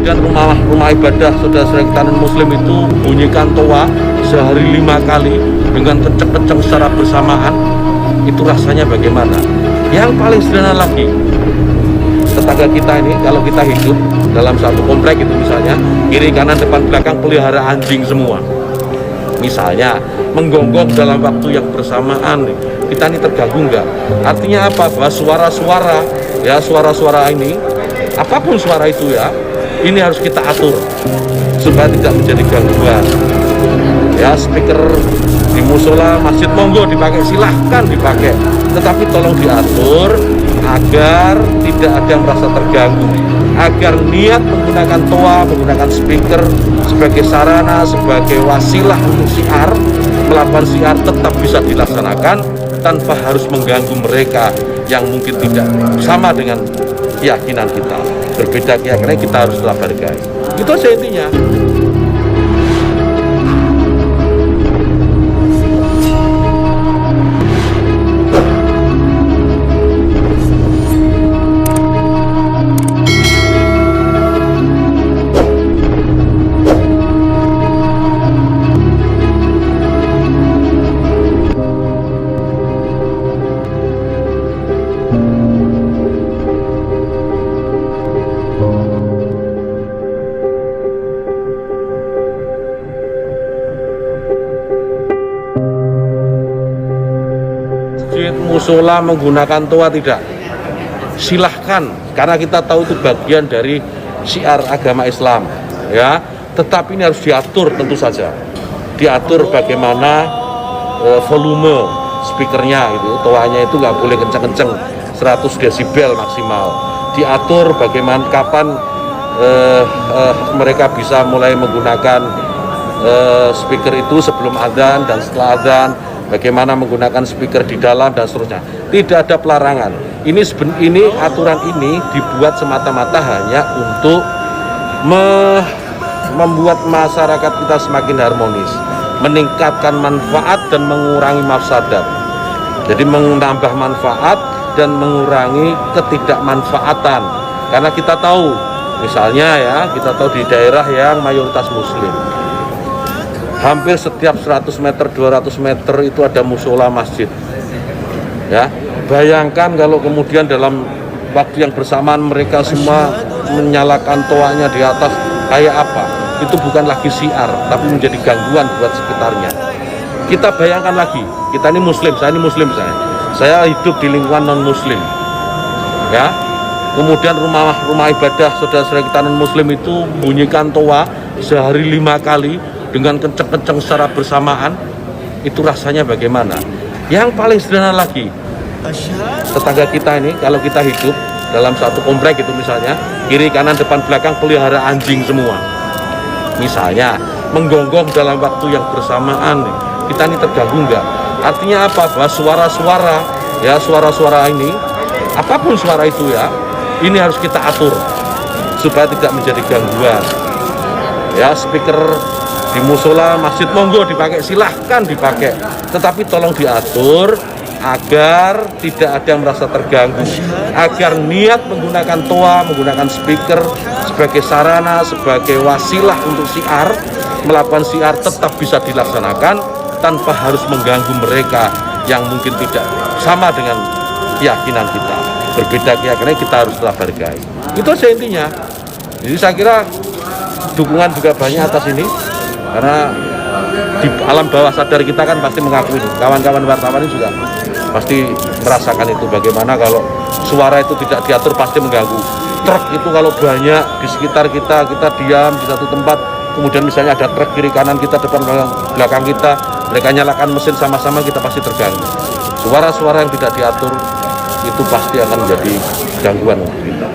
Kemudian rumah ibadah saudara-saudara kita non muslim itu bunyikan toa sehari 5 kali dengan kenceng-kenceng secara bersamaan, itu rasanya bagaimana? Yang paling sederhana lagi, tetangga kita ini kalau kita hidup dalam satu komplek itu misalnya kiri kanan depan belakang pelihara anjing semua, misalnya menggonggong dalam waktu yang bersamaan, kita ini terganggu nggak? Artinya apa? Bahwa suara-suara ya, suara-suara ini, apapun suara itu ya, ini harus kita atur supaya tidak menjadi gangguan. Ya, speaker di musola masjid monggo dipakai, silahkan dipakai, tetapi tolong diatur agar tidak ada yang merasa terganggu, agar niat menggunakan toa, menggunakan speaker sebagai sarana, sebagai wasilah untuk syiar, melakukan syiar tetap bisa dilaksanakan tanpa harus mengganggu mereka yang mungkin tidak sama dengan keyakinan kita. Berbeda keyakinan kita harus tetap hargai. Itu aja intinya. Musola menggunakan toa tidak, silahkan, karena kita tahu itu bagian dari syiar agama Islam ya, tetapi ini harus diatur, tentu saja diatur bagaimana volume speakernya gitu, toanya itu nggak boleh kenceng-kenceng, 100 desibel maksimal, diatur bagaimana kapan mereka bisa mulai menggunakan speaker itu sebelum adzan dan setelah adzan, bagaimana menggunakan speaker di dalam dan seterusnya. Tidak ada pelarangan. Ini aturan ini dibuat semata-mata hanya untuk membuat masyarakat kita semakin harmonis, meningkatkan manfaat dan mengurangi mafsadat. Jadi menambah manfaat dan mengurangi ketidakmanfaatan. Karena kita tahu, misalnya ya, kita tahu di daerah yang mayoritas muslim, hampir setiap 100 meter, 200 meter itu ada musola masjid. Ya, bayangkan kalau kemudian dalam waktu yang bersamaan mereka semua menyalakan toanya di atas, kayak apa? Itu bukan lagi syiar, tapi menjadi gangguan buat sekitarnya. Kita bayangkan lagi, kita ini muslim, saya ini muslim, saya hidup di lingkungan non muslim. Ya, kemudian rumah ibadah saudara-saudara kita non muslim itu bunyikan toa sehari 5 kali dengan kenceng-kenceng secara bersamaan, itu rasanya bagaimana? Yang paling sederhana lagi, tetangga kita ini kalau kita hidup dalam satu komplek itu misalnya kiri kanan depan belakang pelihara anjing semua, misalnya menggonggong dalam waktu yang bersamaan, kita ini terganggu nggak? Artinya apa? Bahwa suara-suara ya, suara-suara ini, apapun suara itu ya, ini harus kita atur supaya tidak menjadi gangguan. Ya, speaker di musola masjid monggo dipakai, silahkan dipakai, tetapi tolong diatur agar tidak ada yang merasa terganggu, agar niat menggunakan toa, menggunakan speaker sebagai sarana, sebagai wasilah untuk syiar, melakukan syiar tetap bisa dilaksanakan tanpa harus mengganggu mereka yang mungkin tidak sama dengan keyakinan kita. Berbeda keyakinan kita harus tetap hargai. Itu aja intinya. Jadi saya kira dukungan juga banyak atas ini, karena di alam bawah sadar kita kan pasti mengakui, kawan-kawan wartawan ini juga pasti merasakan itu, bagaimana kalau suara itu tidak diatur pasti mengganggu. Truk itu kalau banyak di sekitar kita, kita diam di satu tempat, kemudian misalnya ada truk kiri kanan kita, depan belakang kita, mereka nyalakan mesin sama-sama, kita pasti terganggu. Suara-suara yang tidak diatur itu pasti akan menjadi gangguan untuk kita.